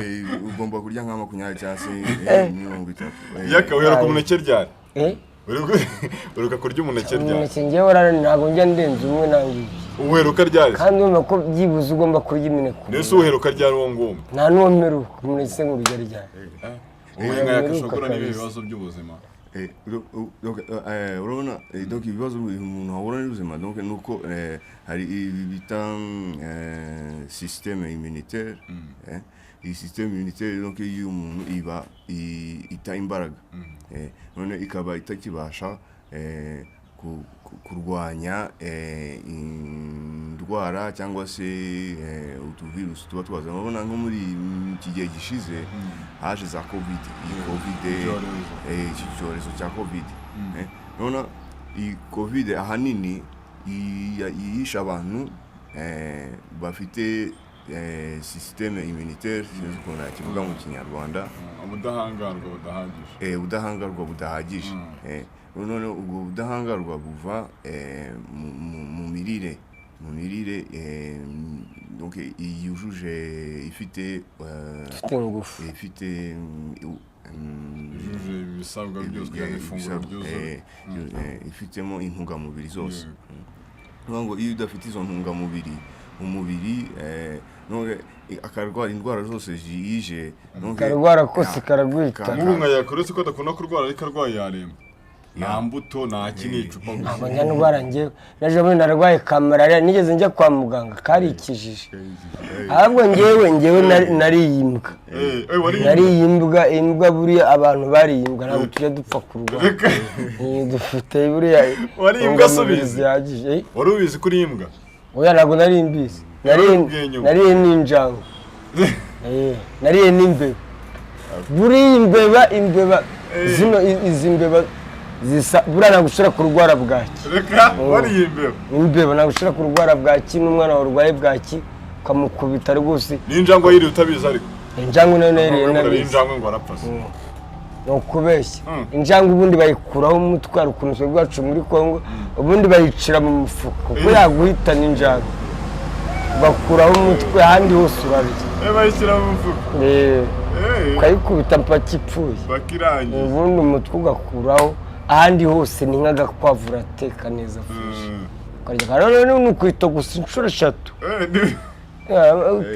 ugomba kurya nka 20 cyangwa se 30 YAKA uhera ku muneke ryari uruka kurya umuneke ryari umuneke ngewe warane ntabwo njya ndenze umwe nangiye uheruka ryari kandi urumva ko byibuze ugomba kurya imineke nese uheruka ryari uwo ngomba nta n'uwo mperuka umuneke se ngurya ryari nka yakashobora n'ibibazo by'ubuzima urabona donc ibibazo umuntu ahura n'ubuzima donc nuko hari ibita système immunitaire iyi système immunitaire donc iyo umuntu iba ita imbaraga none ikaba itakibasha kurwanya indwara cyangwa se utuvirus tuba twaza urabona nko muri iki gihe gishize haje za covid icyorezo cya covid none iyi covid ahanini yisha abantu bafite système immunitaire kivuga mu kinyarwanda ubudahangarwa budahagije none ubwo budahangarwa buva mu mirire donc yujuje ifite ingufu ifite ibisabwa byose kandi ifunguro byose ifitemo intungamubiri zose ngo iyo udafite izo ntungamubiri umubiri none akarwara indwara zose ziyije akarwara kose karagwita n'urunga yakoretse ko adakunda kurwara ariko arwaye yaremba nta mbuto nta kinicupa gusa njya ndwara njyewe naje muri narwaye kamarariya nigeze njya kwa muganga karikijije ahubwo njyewe nariyimbwa imbwa buriya abantu bariyimbwa ntabwo tujya dupfa kurwara dufite buriya wariyimbwa asubize wari ubizi kuri imbwa oya ntabwo nari mbizi nariye n'injangwe nariye n'imbeba buriya imbeba zino izi mbeba zisa buriya ntabwo ushobora kurwara bwaki wariye imbeba ntabwo ushobora kurwara bwaki n'umwana warwaye bwaki ukamukubita rwose n'injangwe yiriye utabizi ariko injangwe nayo nayiriye nabizi injangwe ngo arapfase ni ukubeshya injangwe ubundi bayikuraho umutwaro ukuntu rwacu muri Kongo ubundi bayicira mu mufuka kuko yaguhitana injangwe bakuraho umutwe ahandi hose urarya bayishyira mu mufuka ukayikubita mpaka ipfuye bakirangiye ubundi umutwe ugakuraho ahandi hose ni nk'agakwavu urateka neza fushi ukarya rero ni ukwita gusa inshuro 3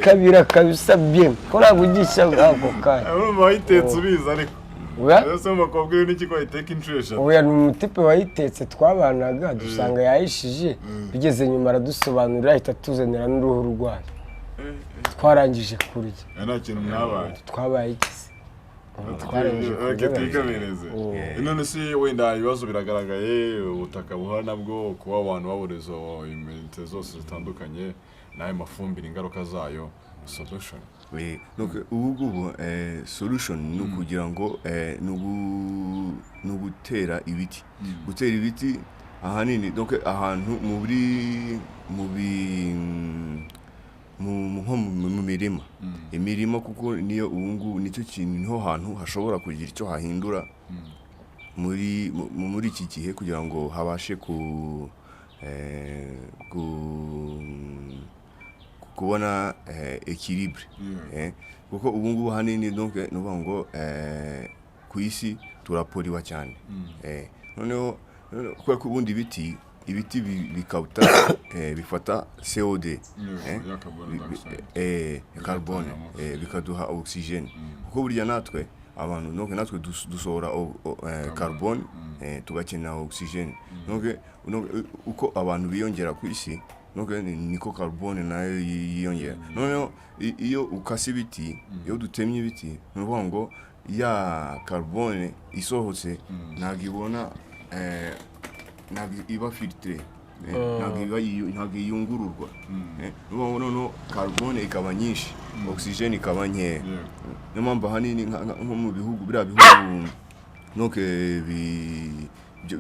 kabira kabisa bien ko ntabwo ugisha ako kanya urumva wayitetse ubizi ariko ese bakubwira n'iki ko wayiteka inshuro 3 oya ni umutipe wayitetse twabanaga dusanga yayishije bigeze nyuma aradusobanurira ahita tuzanira n'uruhu rwayo twarangije kurya nta kintu mwabaye twabaye ikisi twikamereze none si wenda ibibazo biragaragaye ubutaka buhora nabwo kuba abantu baburezo imente zose zitandukanye nayo mafumbire ingaruka zayo solution donc ubu solution ni ukugira ngo n'ugutera ibiti gutera ibiti ahanini donc ahantu mu mirima imirima kuko niyo ubungu nicyo kintu niho hantu hashobora kugira icyo hahindura muri iki gihe kugira ngo habashe kubona équilibre kuko ubungu hanini donc nuvuga ngo ku isi turaporiwa cyane noneho kuko ubundi ibiti bikauta bifata CO2 carbone bikaduha oxygene kuko burya natwe abantu donc natwe dusohora carbone tugakenera oxygene donc uko abantu biyongera ku isi donc niko carbone nayo yiyongera noneho iyo ukase ibiti iyo dutemye ibiti nuvuga ngo ya carbone isohotse nagibona iba filtre ntabwo yiyungururwa noneho carbone ikaba nyinshi oxygene ikaba nkeya niyo mpamvu ahanini nko mu bihugu biriya bihugu donc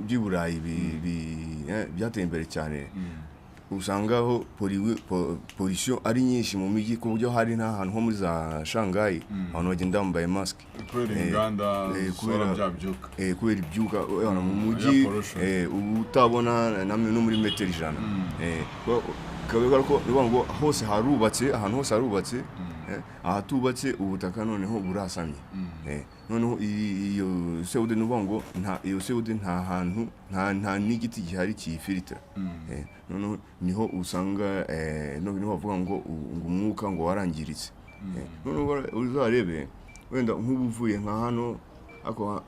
by'Iburayi byateye imbere cyane usangaho pollution ari nyinshi mu mijyi ku buryo hari n'ahantu ho muri za Shanghai abantu bagenda bambaye mask kubera ibyuka mu mujyi utabona namwe no muri metero 100 kabega ko ngo hose harubatse ahantu hose harubatse ahatubatse ubutaka noneho burasamye noneho iyo CO2 nubango iyo CO2 nta hantu nta n'igiti gihari kiyifiltre noneho niho usanga niho bavuga ngo umwuka ngo warangiritse noneho uzarebe wenda nk'ubuvuye nka hano ako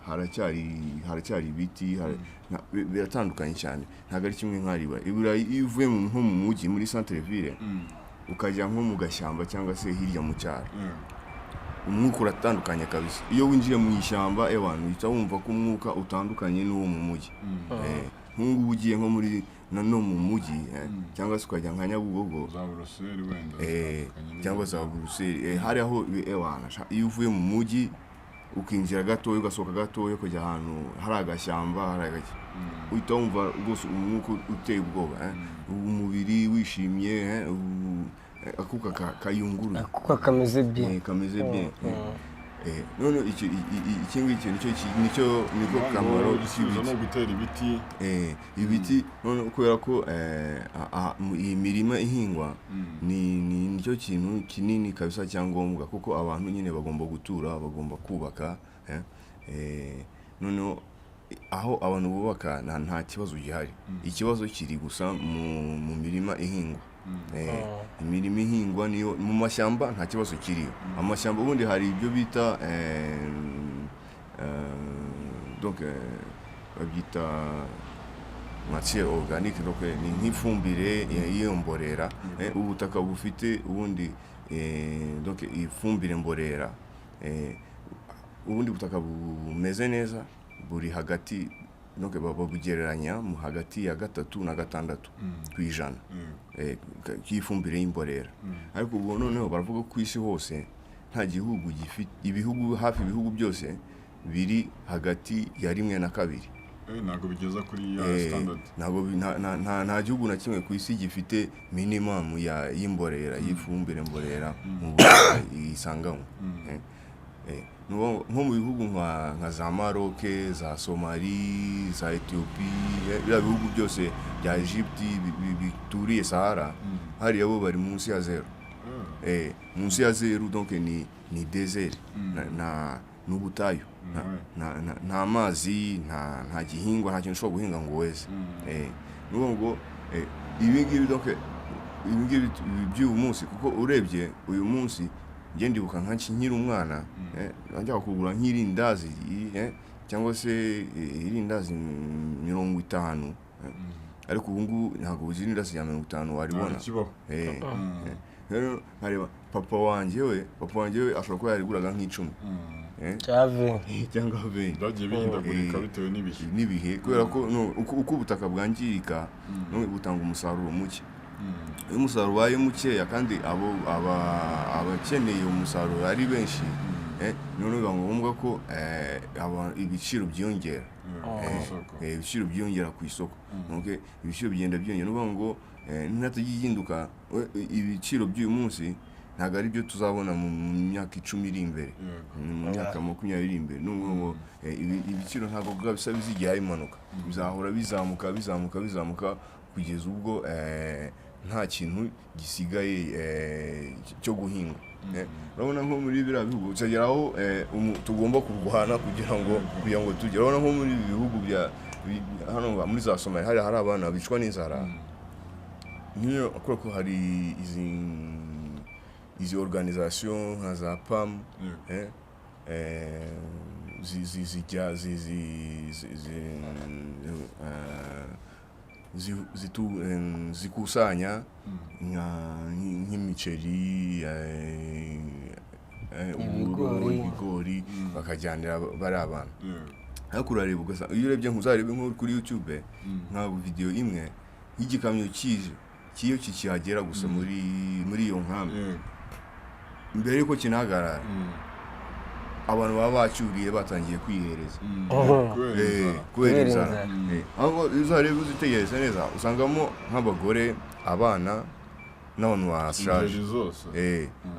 haracyari ibiti biratandukanye cyane ntago ari kimwe nk'ariba Iburayi iyo uvuye nko mu mujyi muri centre ville ukajya nko mu gashyamba cyangwa se hirya mu cyaro umwuka uratandukanye kabisa iyo winjiye mu ishyamba abantu uhita wumva ko umwuka utandukanye n'uwo mu mujyi nk'ubu ugiye nko muri no mu mujyi cyangwa se ukajya nka Nyabugogo za Buruseli wenda cyangwa za Buruseli hari aho iyo uvuye mu mujyi ukinjira gatoya ugasohoka gatoya kujya ahantu hari agashyamba uhita wumva rwose umwuka uteye ubwoba umubiri wishimye akuka kayungurura akuka kameze bien none iki ngiki nicyo kamaro no gutera ibiti ibiti none kubera ko imirima ihingwa nicyo kintu kinini kabisa cyangombwa kuko abantu nyine bagomba gutura bagomba kubaka none aho abantu bubaka nta kibazo gihari ikibazo kiri gusa mu mirima ihingwa imirima ihingwa niyo mu mashyamba nta kibazo kiriyo amashyamba ubundi hari ibyo bita donc babyita matière organique donc ni nk'ifumbire y'imborera ubutaka bufite ubundi donc ifumbire mborera ubundi butaka bumeze neza buri hagati donc babugereranya mu hagati ya 3 na 6 kwijana kifumbire y'imborera ariko ubu noneho baravuga ko isi hose nta gihugu gifite ibihugu hafi ibihugu byose biri hagati ya 1 na 2 ntago bigeza kuri ya standard nta gihugu na kimwe ku isi gifite minimum y'imborera y'ifumbire mborera mu isangamo nko mu bihugu nka za Maroc za Somali za Ethiopia bihugu byose bya Egypte bituriye Sahara hari abo bari munsi ya 0 munsi ya 0 donc ni desert n'ubutayu nta mazi nta gihingwa nta kintu ushobora guhinga ngo weze ngo ibingibi donc ibingibi by'uyu munsi kuko urebye uyu munsi ndibuka nkiri umwana njya kugura nk'irindazi cyangwa se irindazi 50 ariko ubu ngubu ntabwo uzirindazi ya 50 waribona rero nkareba papa wanjye we ashobora kuba yariguraga nk'icumi cyangwa 20 bagiye bihindagurika bitewe n'ibihe kubera ko uko ubutaka bwangirika butanga umusaruro muke iyo umusaruro ubaye mukeya kandi abakeneye umusaruro ari benshi none biba ngombwa ko ibiciro byiyongera ibiciro byiyongera ku isoko ibiciro bigenda byiyongera n'uvuga ngo ntatagihinduka ibiciro by'uyu munsi ntabwo ari byo tuzabona mu myaka 10 iri imbere mu myaka 20 iri imbere n'ubwo ngo ibiciro ntabwo bisa bizigira imanuka bizahora bizamuka kugeza ubwo nta kintu gisigaye cyo guhinga urabona nko muri biriya bihugu cyageraho tugomba kurwana kugira ngo tujye urabona nko muri bihugu bya hano muri za Somalia hari abana bicwa n'inzara niyo ko hari izi organisation nka za PAM zikusanya nk'imiceri ibigori bakajyanira bari abantu ariko urareba ugasanga iyo urebye nk'uzarebe nko kuri YouTube nka video imwe y'igikamyo kiyo kikihagera gusa muri iyo nkambi mbere yuko kinahagarara abantu baba bacyuriye batangiye kwihereza kubera inzara aho uzarebe uzitegereza neza usangamo nk'abagore abana n'abantu bashaje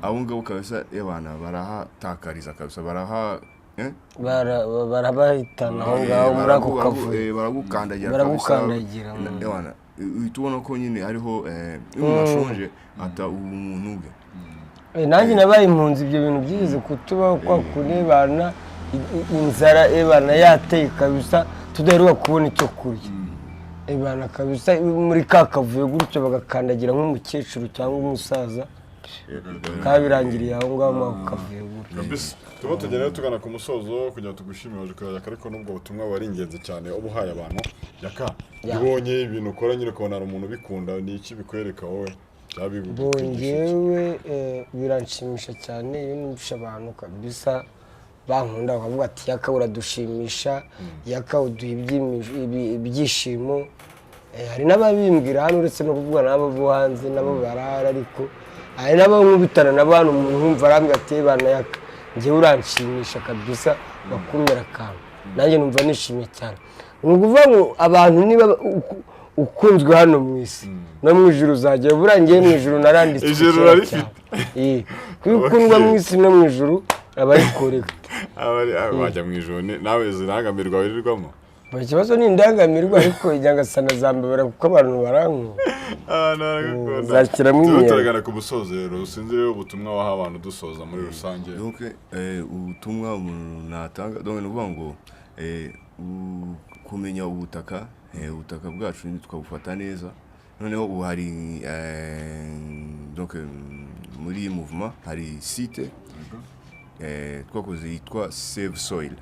abo ngabo kabisa y'abana barahatakariza kabisa barabahitana aho ngaho muri ako kavuyo baragukandagira y'abana tubona ko nyine ariho umuntu ashonje ata umuntu bwe nanjye nabaye impunzi ibyo bintu byigeze kutubaho kwa kurebana inzara ebana yateye kabisa tudaheruka kubona icyo kurya ebana kabisa muri ka kavuyo gutyo bagakandagira nk'umukecuru cyangwa umusaza kabirangiriye aho ngaho mu kavuyo gutyo tuba tugenda tugana ku musozo kugira ngo tugushimire waje kujya ariko nubwo butumwa bari ingenzi cyane ubuhaye abantu yaka ibonye ibintu ukora nyine kubona umuntu bikunda ni iki bikwereka wowe bongewe biranshimisha cyane iyo numvisha abantu kabisa bankunda bakavuga ati yaka uradushimisha yaka uduha ibyishimo hari n'ababimbwira hano uretse no kuvuga n'abo bo hanze nabo barara ariko hari n'abo nkubitana n'abantu umuntu wumva arambwira ati bana yaka njyewe uranshimisha kabisa bakumira akantu nanjye numva nishimye cyane ni ukuvuga ngo abantu niba ukunzwe hano mu isi no mu ijuru uzajya burangiye mu ijuru naranditse ijuru rarifite ukundwa mu isi no mu ijuru abari correct bajya mu ijuru nawe zirangamirwa wirirwamo ikibazo ni indangamirwa ariko ijyangasana zambabara kuko abantu baranku zakiramo imyenda turagana ku musozero usinzi rero ubutumwa waha abantu dusoza muri rusange donc ubutumwa umuntu natanga donc nuvuga ngo kumenya ubutaka bwacu twabufata neza noneho ubu hari donc muri iyi movement hari site twakoze yitwa Save Soil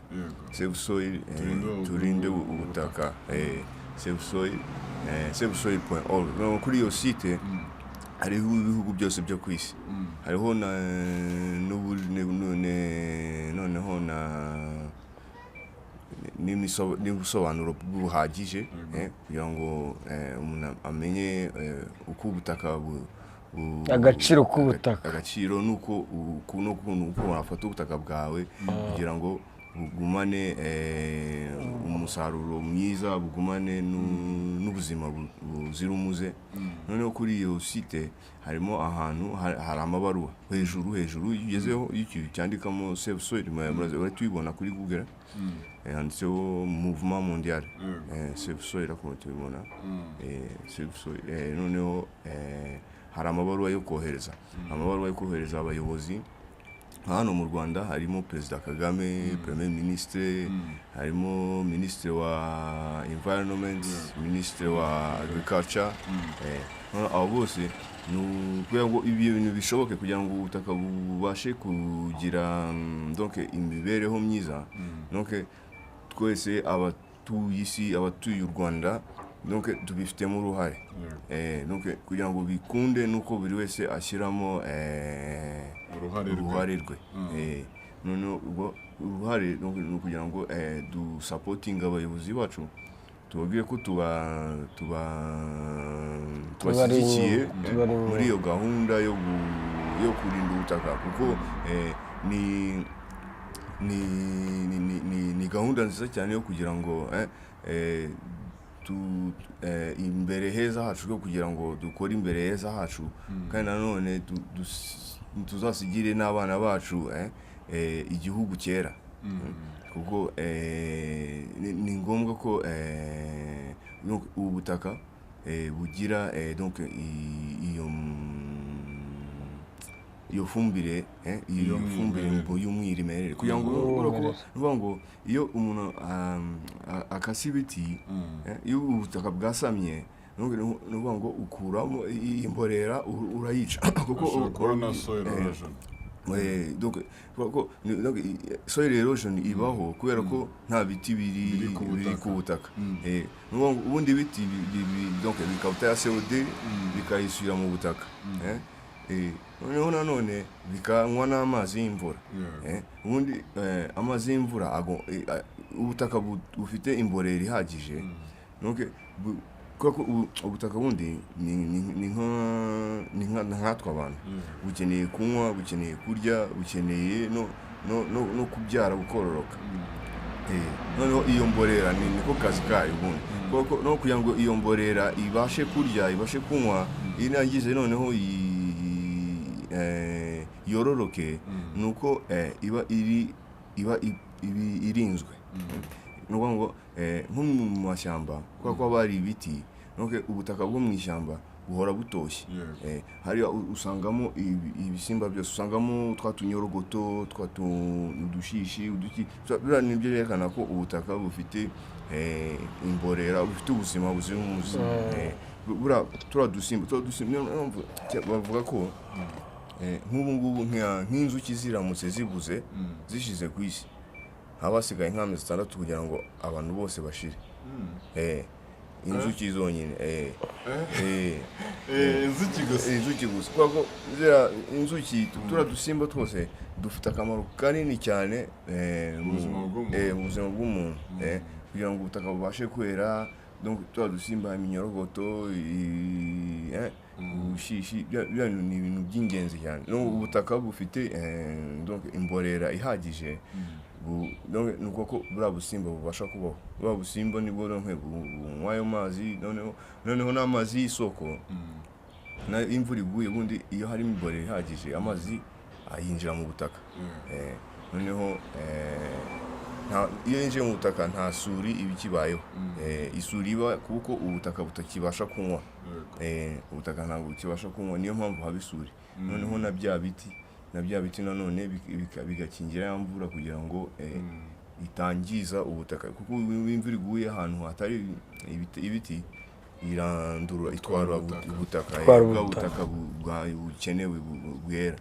turinde ubutaka savesoil.org kuri iyo site hariho ibihugu byose byo ku isi hariho noneho n'ibisobanuro buhagije kugira ngo umuntu amenye uko ubutaka agaciro k'ubutaka agaciro nuko wafata ubutaka bwawe kugira ngo bugumane umusaruro mwiza bugumane n'ubuzima buzira umuze noneho kuri iyo site harimo ahantu hari amabaruwa hejuru ugezeho ikintu cyandikamo Save Soil urabibona kuri Google handitseho Mouvement Mondial Save Soil ako tubibona Save Soil noneho hari amabaruwa yo kohereza abayobozi hano mu Rwanda harimo Perezida Kagame, Premier Ministre, harimo Ministre wa Environment, Ministre wa Agriculture, abo bose kugira ngo ibintu bishoboke kugira ngo ubutaka bubashe kugira donc imibereho myiza donc twese abatuye isi abatuye u Rwanda donc tubifitemo uruhare donc kugira ngo bikunde nuko buri wese ashyiramo uruhare rwe none ubwo uruhare no kugira ngo du supporting abayobozi bacu tubabwire ko tubashyigikiye muri iyo gahunda yo kurinda ubutaka kuko ni gahunda nziza cyane yo kugira ngo imbere heza hacu yo kugira ngo dukore imbere heza hacu kandi nanone tuzasigire n'abana bacu igihugu cyera kuko ni ngombwa ko ubu butaka bugira donc iyo fumbire y'umwimerere kugira ngo iyo umuntu akasi ibiti iyo ubutaka bwasamye nuvuga ngo ukuramo imborera urayica kuko ukora na soil erosion donc soil erosion ibaho kubera ko nta biti biri ku butaka ubundi ibiti donc bikabutaya CO2 bikayisubira mu butaka noneho nanone bikanywa n'amazi y'imvura ubundi amazi y'imvura ubutaka bufite imborera ihagije kuko ubutaka bundi ni nkatwa abantu bukeneye kunywa bukeneye kurya bukeneye no kubyara bukororoka noneho iyo mborera niko kazi kayo ubundi kuko no kugira ngo iyo mborera ibashe kurya ibashe kunywa irangize noneho yororoke nuko iba irinzwe nuko ngo nko mu mashyamba kuko bari ibiti nuko ubutaka bwo mu ishyamba buhora butoshye hari usangamo ibisimba byose usangamo twatunyorogoto twatudushishi bira nibyo yerekana ko ubutaka bufite imborera bufite ubuzima buzira umuze bura turadusimba bavuga ko nk'ubu ngubu nk'inzuki ziramutse zibuze zishize ku isi habasigaye nk'amezi 6 kugira ngo abantu bose bashire inzuki zonyine inzuki gusa kuko inzuki turadusimba twose dufite akamaro kanini cyane mu buzima bw'umuntu kugira ngo ubutaka bubashe kwera donc turadusimba iminyorogoto ubushishi ni ibintu by'ingenzi cyane ubutaka bufite donc imborera ihagije donc nuko ko bura busimba bubasha kubaho bura busimba nibwo nk'ayo mazi noneho n'amazi y'isoko na imvura iguye bundi iyo hari imborera ihagije amazi ayinjira mu butaka noneho iyo yinjiye mu butaka nta suri ibikibayeho isuri iba kuko ubutaka butakibasha kunywa ubutaka ntabwo bukibasha kunywa niyo mpamvu haba isuri noneho na bya biti nanone bigakingira ya mvura kugira ngo itangiza ubutaka kuko imvura iguye ahantu hatari ibiti irandura itwara ubutaka bukenewe bwera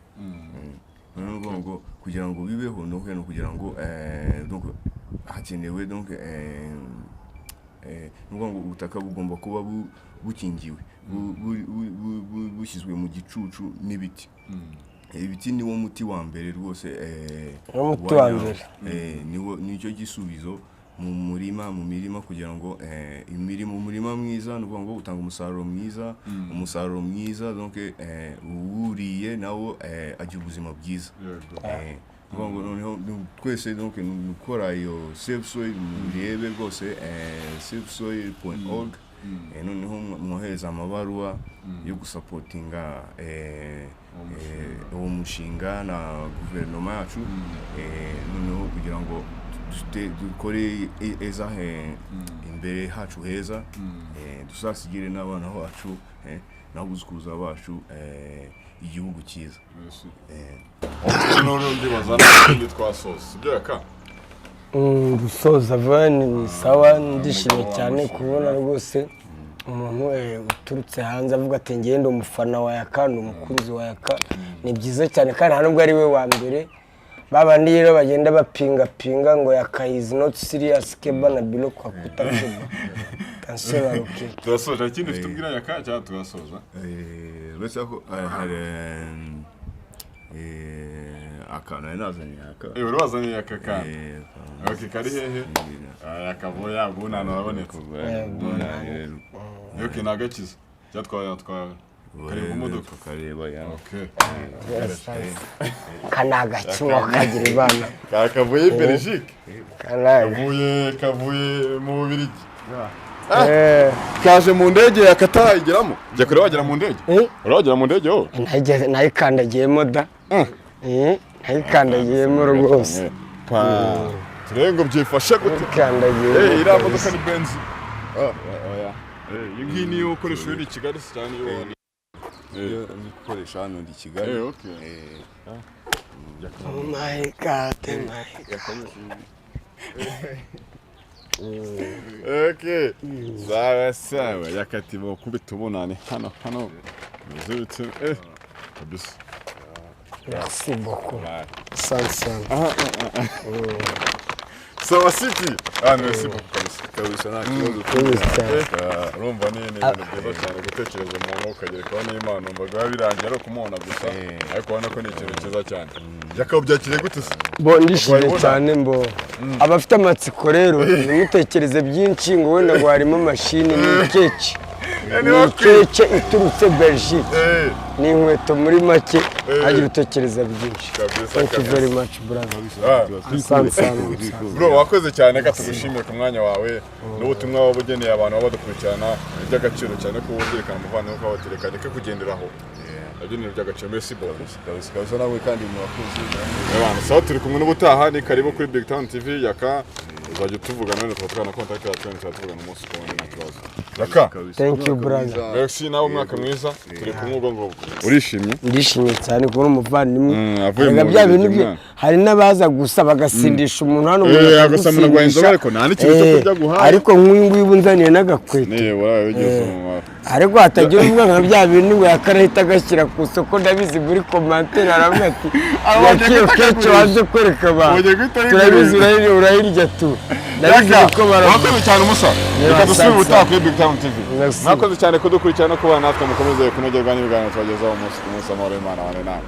ngo kugira ngo bibeho no kugira ngo donc hakenewe donc ngo ubutaka bugomba kuba bukingiwe bushyizwe mu gicucu n'ibiti ibiti ni wo muti wa mbere rwose nicyo gisubizo mu mirima kugira ngo umurima mwiza nuvuga ngo utanga umusaruro mwiza donc uwuriye nawo agira ubuzima bwiza nuvuga ngo noneho twese donc gukora iyo safe soil murebe rwose safesoil.org noneho mwohereza amabaruwa yo gusapotinga uwo mushinga na guverinoma yacu noneho kugira ngo dukore imbere hacu heza dusasigire n'abana bacu n'abuzukuruza bacu igihugu cyiza none ndibaza n'ikindi twasoza ibyo yaka gusoza ni sawa ndishimye cyane kubona rwose umuntu uturutse hanze avuga ati ngende umufana wa YAKA n'umukunzi wa YAKA ni byiza cyane kandi nubwo ari we wa mbere babandi rero bagenda bapinga ngo YAKA is not serious keba na bilo kwa kutashima kansela ruke turasoza ikindi ufite ubwira YAKA cyangwa turasoza bese ko akana nazanye yaka uri wazanye yaka kandi okay kari hehe yakavuye yabuna nabonetse okay nagakiza cyatwaye kari mu modoka kareba ya okay kanagakiwa kagira ibana kakavuye Belgique kavuye mu Bubiligi kaje mu ndege yakatayigeramo jya kure wagera mu ndege uragera mu ndege ho nayikandagiyemo da nayikandagiyemo rwose turengo byifashe gute kandagiye ira modoka ni Benz oya iyi ni ukoresha uri Kigali cyane yo nikoresha hano ndi Kigali okay oh my god okay sawa yakatibo kubita ubunani hano muzutse kabisa merci beaucoup sansan sawa city merci beaucoup kabisa nta kibazo urumva ni ibintu byiza cyane gutekereza umuntu ukagerekaho n'Imana mbaga birangira ari kumubona gusa ariko ubona ko ni ikintu cyiza cyane yakabyakiriye gute se bo ndishimye cyane mbo abafite amatsiko rero nimutekereze byinshi ngo wenda ngo harimo mashini ni keke iturutse Belgique ni inkweto muri make agira utekereza byinshi thank you very much brother bro wakoze cyane gatugushimiye ku mwanya wawe n'ubutumwa wabugeneye abantu babadukurikirana iby'agaciro cyane ko wumvikana umuvandimwe ko waterekanye ko kugenderaho agenera iby'agaciro merci beaucoup kabisa nawe kandi mwakoze abantu sawa turi kumwe n'ubutaha ni karibu kuri Bigtown TV yaka uzajya tuvugana none twatwana contact yacu tuvugana umunsi ku wundi nta kibazo yaka thank you brother merci nawe umwaka mwiza turi kumwe ubwo urishimye ndishimye cyane kubona umuvandimwe avuga bya bintu bye hari n'abaza gusa bagasindisha umuntu hano agasamuna gwahinza ariko nta n'ikintu cyo kujya guhaha ariko nk'uyu ubunzaniye n'agakwete ariko hatagira uvuga nka bya bintu ngo yakarahita agashyira ku isoko ndabizi muri commentaire aravuga ati yakiyo keke waje kwereka abantu turabizi urahirya tu ndabizi ko barakoze cyane umusa reka dusubire ubutaha kuri Bigtown TV mwakoze cyane kudukurikirana no kubana natwe mukomeze kunogerwa n'ibiganiro tubagezaho umunsi ku munsi amahoro y'Imana abane namwe